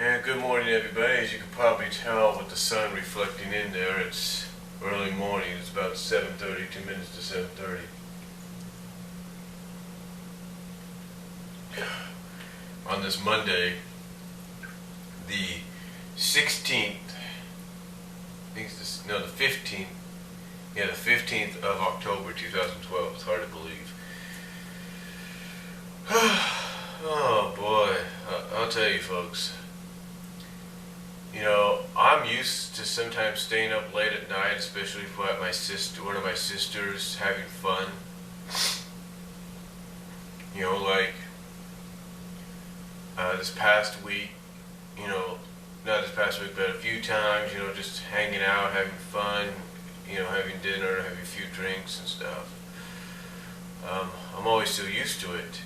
And good morning, everybody. As you can probably tell with the sun reflecting in there, it's early morning. It's about 7:30, 2 minutes to 7:30. On this Monday, the 16th, I think it's this, no, the 15th, yeah, the 15th of October, 2012. It's hard to believe. Oh boy, I'll tell you folks. You know, I'm used to sometimes staying up late at night, especially for one of my sisters having fun. You know, like this past week, not this past week, but a few times, just hanging out, having fun, having dinner, having a few drinks and stuff. I'm always so used to it.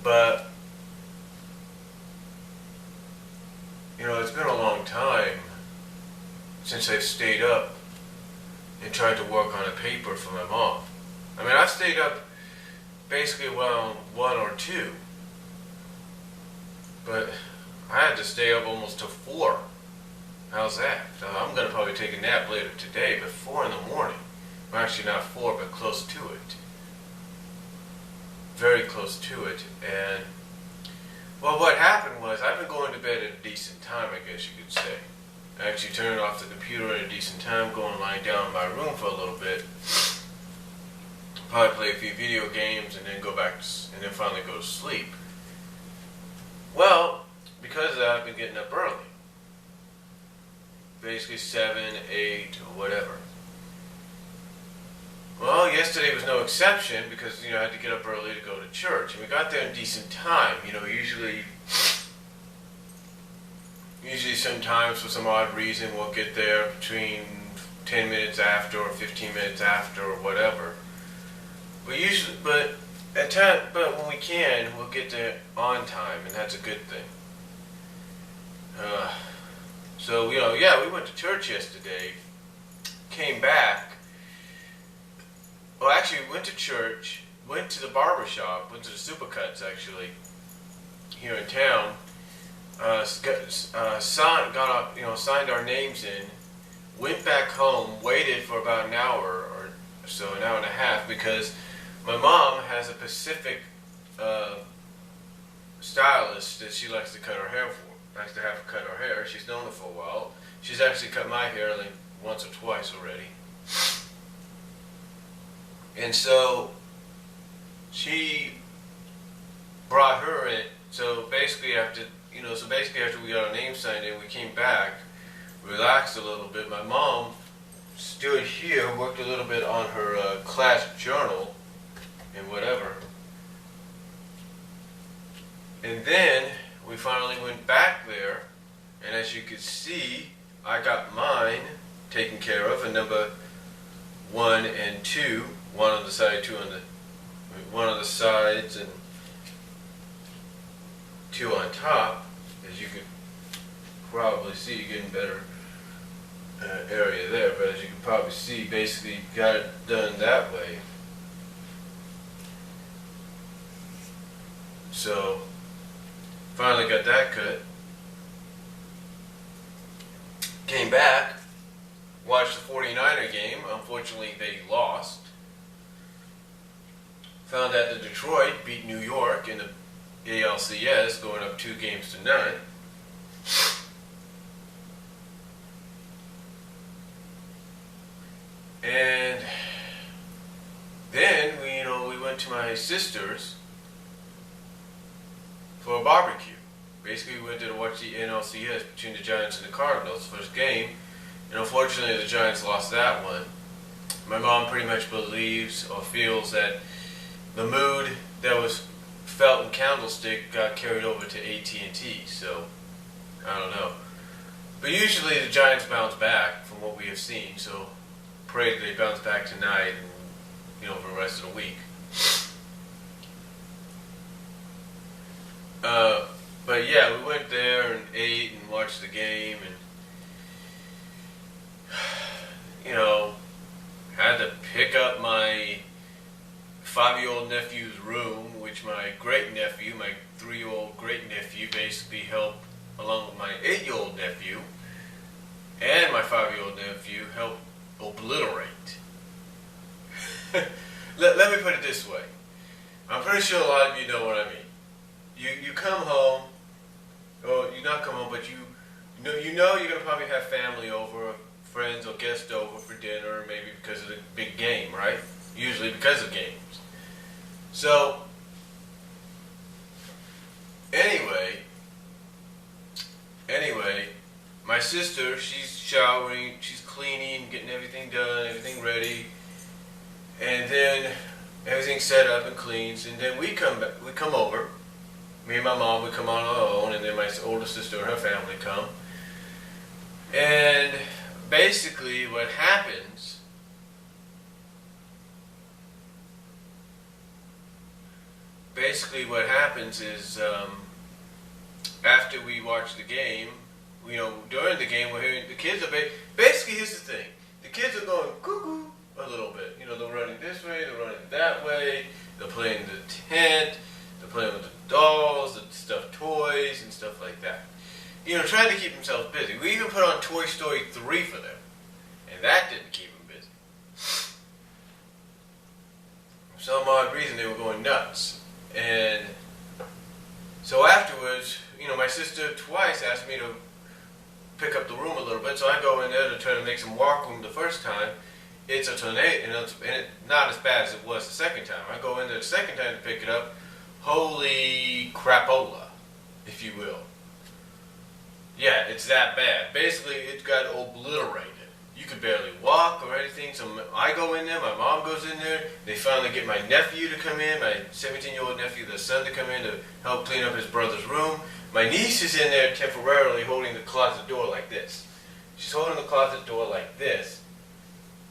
But it's been a long time since I've stayed up and tried to work on a paper for my mom. I mean, I've stayed up basically around 1 or 2, but I had to stay up almost till 4. How's that? So I'm going to probably take a nap later today, but 4 in the morning. Well, actually not 4, but close to it. Very close to it. And well, what happened was I've been going to bed at a decent time, I guess you could say. I actually turned off the computer at a decent time, go and lie down in my room for a little bit, probably play a few video games, and then and then finally go to sleep. Well, because of that, I've been getting up early. Basically 7, 8, or whatever. Well, yesterday was no exception because, I had to get up early to go to church. And we got there in decent time. Usually sometimes for some odd reason we'll get there between 10 minutes after or 15 minutes after or whatever. But when we can, we'll get there on time, and that's a good thing. So, we went to church yesterday, came back. Well, actually, we went to church, went to the barber shop, went to the Supercuts, actually, here in town. Signed our names in, went back home, waited for about an hour or so, an hour and a half, because my mom has a Pacific stylist that she likes to cut her hair for. Likes to have her cut her hair. She's known her for a while. She's actually cut my hair like once or twice already. And so she brought her in. So basically after we got our name signed in, we came back, relaxed a little bit. My mom stood here, worked a little bit on her class journal and whatever. And then we finally went back there, and as you could see, I got mine taken care of, and number 1 and 2. One on the side, one on the sides, and 2 on top. As you could probably see, you're getting better area there. But as you can probably see, basically got it done that way. So finally got that cut. Came back, watched the 49er game. Unfortunately, they lost. Found out that Detroit beat New York in the ALCS, going up 2-0. And then we went to my sister's for a barbecue. Basically, we went there to watch the NLCS between the Giants and the Cardinals, first game. And unfortunately, the Giants lost that one. My mom pretty much believes or feels that the mood that was felt in Candlestick got carried over to AT&T, so I don't know. But usually the Giants bounce back from what we have seen, so pray that they bounce back tonight and for the rest of the week. But yeah, we went there and ate and watched the game, and had to pick up my 5-year-old nephew's room, which my great-nephew, my 3-year-old great-nephew, basically helped 8-year-old nephew and my 5-year-old nephew helped obliterate. Let me put it this way. I'm pretty sure a lot of you know what I mean. You come home, or you not come home, but you know you're gonna probably have family over, friends or guests over for dinner, maybe because of the big game, right? Usually because of games. So anyway, my sister, she's showering, she's cleaning, getting everything done, everything ready, and then everything's set up and cleans, and then we come over. Me and my mom, we come on our own, and then my older sister and her family come. And basically what happens is after we watch the game, during the game we're hearing the kids are basically, here's the thing. The kids are going cuckoo a little bit. They're running this way, they're running that way, they're playing the tent, they're playing with the dolls, the stuffed toys, and stuff like that. Trying to keep themselves busy. We even put on Toy Story 3 for them, and that didn't keep them busy. For some odd reason, they were going nuts. And so afterwards, my sister twice asked me to pick up the room a little bit, so I go in there to try to make some walk room the first time. It's a tornado, and it's not as bad as it was the second time. I go in there the second time to pick it up. Holy crapola, if you will. Yeah, it's that bad. Basically, it got obliterated. You could barely walk or anything. So I go in there, my mom goes in there. They finally get my nephew to come in, my 17-year-old nephew, the son, to come in to help clean up his brother's room. My niece is in there temporarily holding the closet door like this. She's holding the closet door like this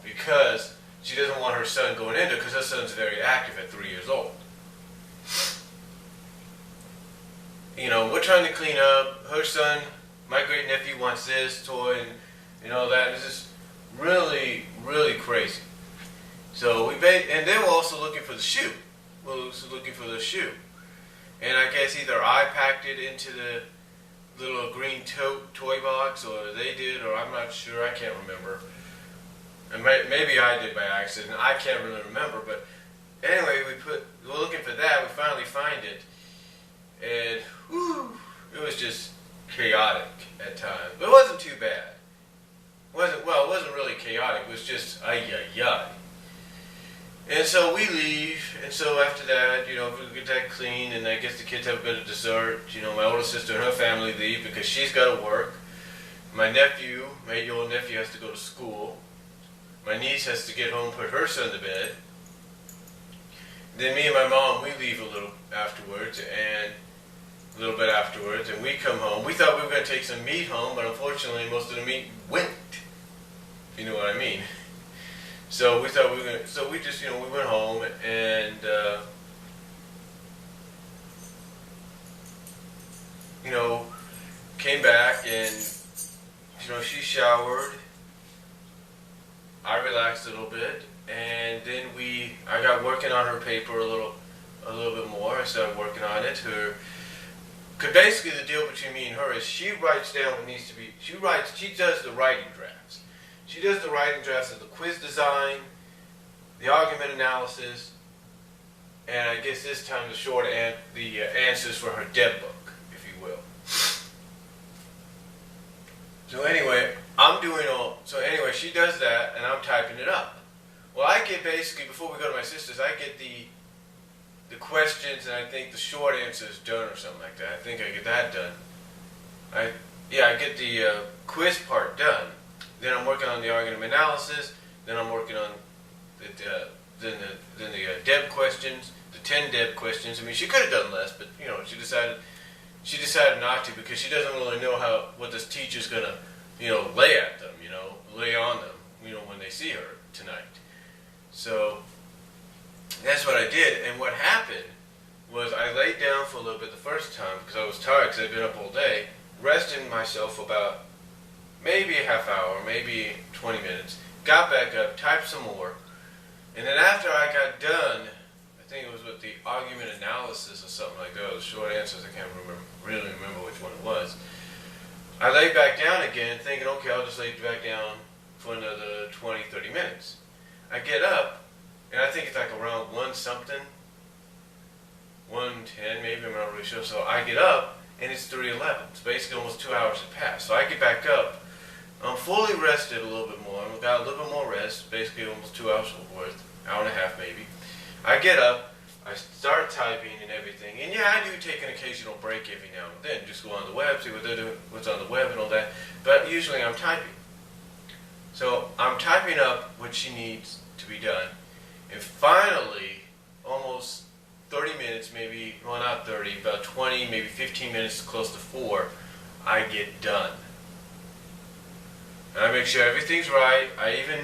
because she doesn't want her son going in there because her son's very active at 3 years old. We're trying to clean up. Her son, my great nephew, wants this toy and all that. It's just really, really crazy. So and then we're also looking for the shoe. We're also looking for the shoe. And I guess either I packed it into the little green toy box, or they did, or I'm not sure. I can't remember. And maybe I did by accident. I can't really remember. But anyway, we're looking for that. We finally find it. And it was just chaotic at times. But it wasn't too bad. It wasn't really chaotic. It was just ay. And so we leave, and so after that, we get that clean, and I guess the kids have a bit of dessert. My older sister and her family leave because she's got to work. My nephew, my 8-year-old nephew, has to go to school. My niece has to get home, put her son to bed. Then me and my mom, we leave a little bit afterwards, and we come home. We thought we were going to take some meat home, but unfortunately most of the meat went. If you know what I mean. So we thought we were going to, so we just, we went home and, came back and, she showered. I relaxed a little bit, and then I got working on her paper a little bit more. I started working on it. Because basically the deal between me and her is she writes down what needs to be, she does the writing drafts. She does the writing drafts of the quiz design, the argument analysis, and I guess this time the answers for her Deb book, if you will. So anyway, she does that, and I'm typing it up. Well, I get basically, before we go to my sister's, I get the questions and I think the short answers done or something like that. I think I get that done. I get the quiz part done. Then I'm working on the argument analysis. Then I'm working on the Deb questions, the 10 Deb questions. I mean, she could have done less, but she decided not to because she doesn't really know what this teacher's gonna lay at them, lay on them, when they see her tonight. So that's what I did, and what happened was I laid down for a little bit the first time because I was tired because I'd been up all day, resting myself about maybe a half hour, maybe 20 minutes, got back up, typed some more, and then after I got done, I think it was with the argument analysis or something like that, or the short answers, I can't really remember which one it was. I lay back down again, thinking, okay, I'll just lay back down for another 20, 30 minutes. I get up, and I think it's like around 1 something, 1:10 maybe, I'm not really sure. So I get up, and it's 3:11. It's basically almost 2 hours have passed. So I get back up. I'm fully rested a little bit more. I've got a little bit more rest, basically almost 2 hours worth, hour and a half maybe. I get up, I start typing and everything. And yeah, I do take an occasional break every now and then. Just go on the web, see what they're doing, what's on the web and all that. But usually I'm typing. So I'm typing up what she needs to be done. And finally, almost 30 minutes, maybe, well not 30, about 20, maybe 15 minutes, close to 4, I get done. And I make sure everything's right. I even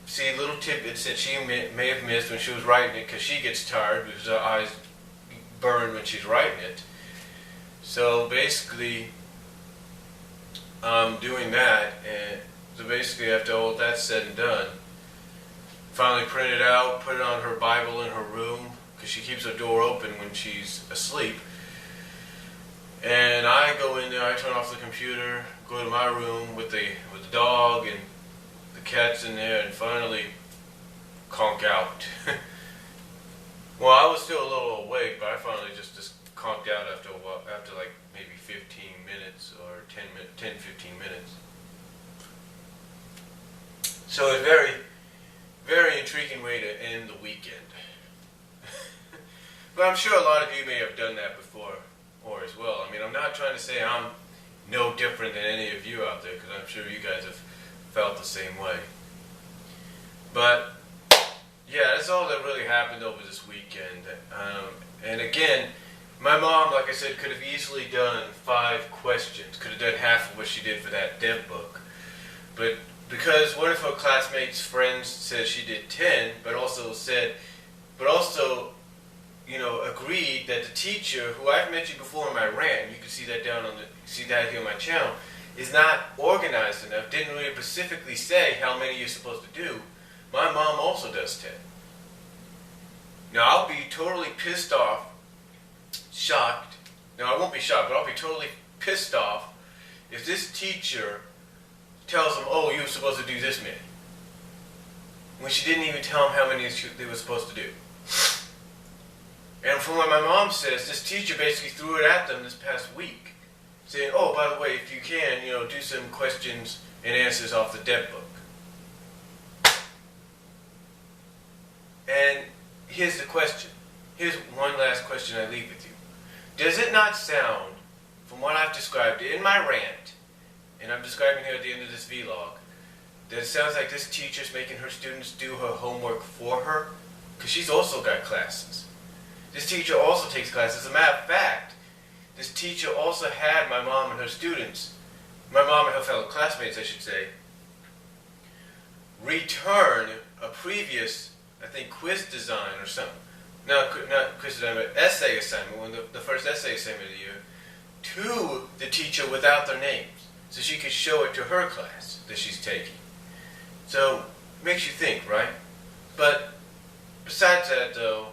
see little tidbits that she may have missed when she was writing it, because she gets tired because her eyes burn when she's writing it. So basically, I'm doing that, and so basically after all that's said and done, finally print it out, put it on her Bible in her room, because she keeps her door open when she's asleep. And I go in there, I turn off the computer, go to my room with the dog and the cat's in there, and finally conk out. Well, I was still a little awake, but I finally just conked out after a while, after like maybe 15 minutes or 10, 15 minutes. So it's a very, very intriguing way to end the weekend. But I'm sure a lot of you may have done that before or as well. I mean, I'm not trying to say I'm no different than any of you out there, because I'm sure you guys have felt the same way. But yeah, that's all that really happened over this weekend. And again, my mom, like I said, could have easily done 5 questions, could have done half of what she did for that dev book. But because one of her classmates' friends said she did 10, but also agreed that the teacher, who I've mentioned before in my rant, you can see that here on my channel, is not organized enough, didn't really specifically say how many you're supposed to do. My mom also does 10. Now I'll be totally pissed off, shocked. No, I won't be shocked, but I'll be totally pissed off if this teacher tells them, oh, you were supposed to do this many, when she didn't even tell them how many they were supposed to do. And from what my mom says, this teacher basically threw it at them this past week, saying, oh, by the way, if you can, do some questions and answers off the dev book. And here's the question. Here's one last question I leave with you. Does it not sound, from what I've described in my rant, and I'm describing here at the end of this vlog, that it sounds like this teacher's making her students do her homework for her? Because she's also got classes. This teacher also takes classes. As a matter of fact, this teacher also had my mom and her students, my mom and her fellow classmates, I should say, return a previous, I think, quiz design or something. Not quiz design, but essay assignment, the first essay assignment of the year, to the teacher without their names, so she could show it to her class that she's taking. So, it makes you think, right? But besides that, though,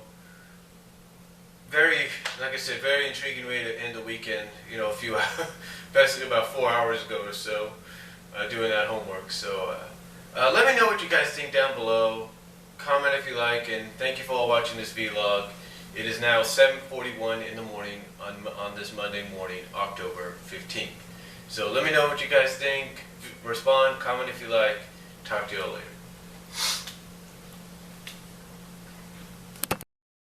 like I said, very intriguing way to end the weekend. A few hours, basically about 4 hours ago or so, doing that homework. So let me know what you guys think down below. Comment if you like, and thank you for all watching this vlog. It is now 7:41 in the morning on this Monday morning, October 15th. So let me know what you guys think. Respond, comment if you like. Talk to you all later.